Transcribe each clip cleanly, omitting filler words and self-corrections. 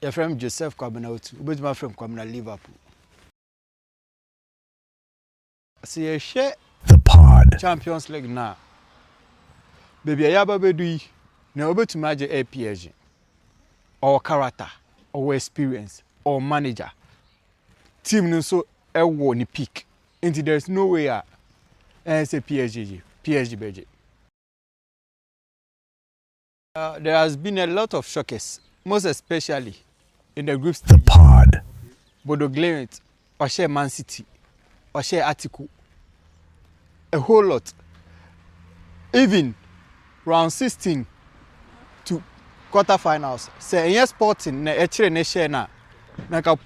Your friend Joseph Kwabena too. But my friend Kwabena Liverpool. See a share the pod. Champions League now. Baby ayaba bedui na obetumaje PSG or character or experience or manager team no so ewo ni peak until there's no way say PSG budget. There has been a lot of shockers, most especially in the group stage. The pod. Bodo Glimt or share Man City or share Article, a whole lot. Even round 16 to quarterfinals. Say yes, Sporting na echere ne share na ka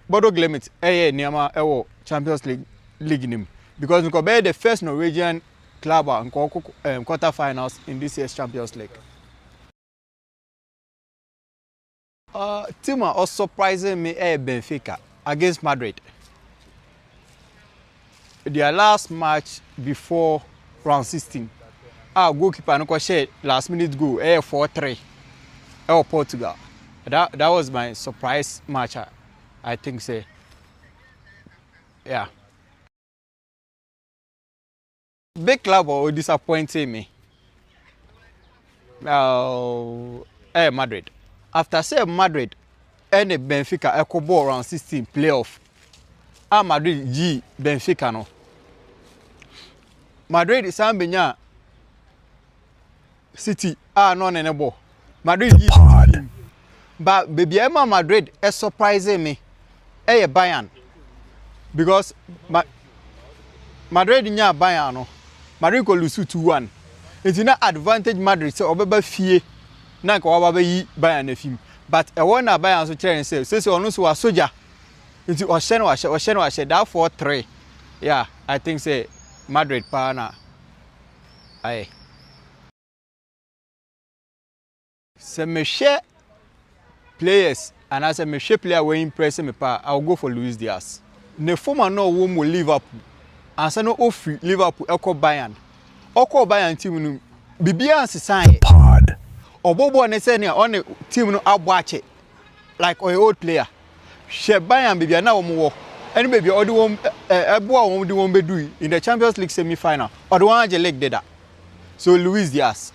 Bodo Glimt niama ewo Champions League nim because nko be the first Norwegian club nko quarterfinals in this year's Champions League. Team are surprising me Benfica against Madrid. Their last match before round 16. Our goalkeeper no share last minute goal 4-3 Portugal. That was my surprise match. I think say yeah. Big club or disappointing me. Madrid. After say Madrid and Benfica echo ball round 16 playoff. Madrid G Benfica no. Madrid is ambenya City no nenebo. Madrid G pod. But baby Emma Madrid is surprising me. Bayern. Because Madrid nya Bayern no. Madrid go lose 2-1. It's not advantage Madrid so obeba fie na ka waba yi Bayern na fim. But e wona Bayern so kire say say onu so wa soldier. It's Osheno that 4-3. Yeah, I think say Madrid pana. Aye. Se me share players and as me share player we impress me pa, I'll go for Luis Diaz. Ne former no wo mo Liverpool. Ansa no ofri Liverpool eko Bayern. Oko Bayern team no bibia ansesan pod. Obobo ne say ne on team no aboache like an old player. She Bayern bibia na wo wo. Any baby or the one eboa wo the one be do in the Champions League semi-final. Or the one je leg deda. So Luis Diaz.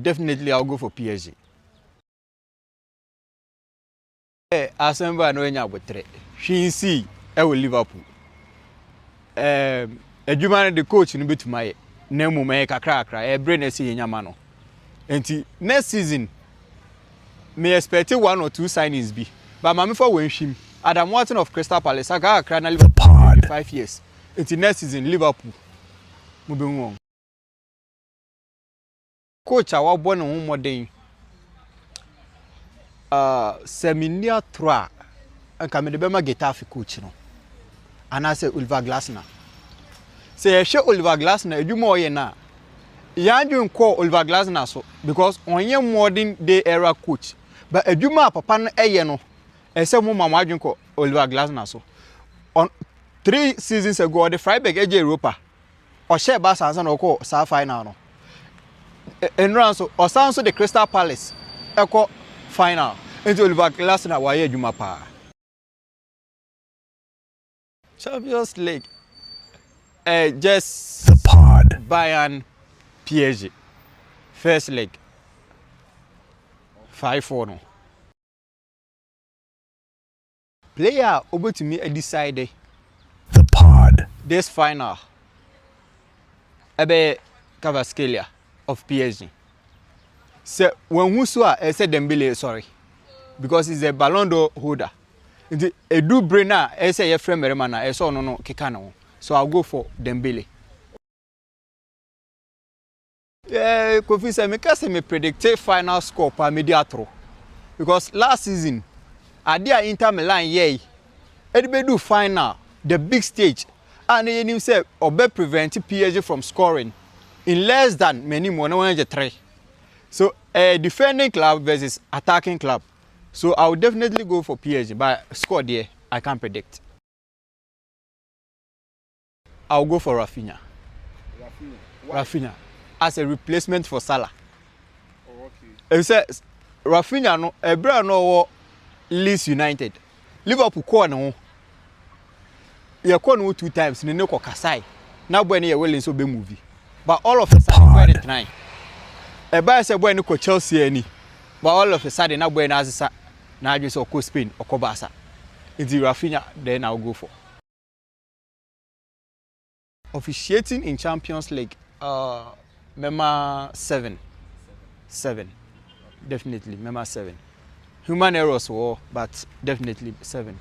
Definitely I'll go for PSG. Asemba no enya botre. She see will Liverpool. Edwuma the coach no betumaye. Na mume kakra brain see nyama no. Enti next season me expect 1 or 2 signings be. But mama for when him Adam Watson of Crystal Palace aga akra na Liverpool 5 years. Enti next season Liverpool mo be won. Coach awa born on modern seminia 3 anka me de be ma Getafe coach no ana say Oliver Glasner say she Oliver Glasner edwuma oye na yanju nko Oliver Glasner so because onye modern day era coach but edwuma papa no eye no ese mo mama adwun ko Oliver Glasner so on 3 seasons ago the Freiburg eje Europa o share ba sansa no ko sa final no enran so osan so the Crystal Palace eko final into Oliver Glasner wa ye adwuma pa Champions League just the pod. Bayern PSG first leg 5-4 no player obetumi decide the pod. this final ebe Kvaratskhelia of PSG say when who so say Dembele sorry because he's a Ballon d'Or holder the edu brainer say your friend merema na so no keka no so I'll go for Dembele. Kofi say me kase me predict final score per mediatro because last season Adia Inter Milan yey be do final the big stage and him say obe prevent PSG from scoring in less than many more 103. So defending club versus attacking club. So I will definitely go for PSG but score there I can't predict. I'll go for Rafinha. Rafinha as a replacement for Salah. Oh, okay. He says Rafinha no ebra no wo Leeds United. Liverpool call no. Ye call no 2 times ne ko kasai. Na boy ne ye willing so be movie. But all of a sudden boy the try. E ba say boy ne ko Chelsea ani. But all of a sudden na boy na asesa na adwe so ko Spain or Barca. It's Rafinha then I'll go for. Officiating in Champions League Mema 7. Definitely Mema 7. Human errors were, but definitely 7.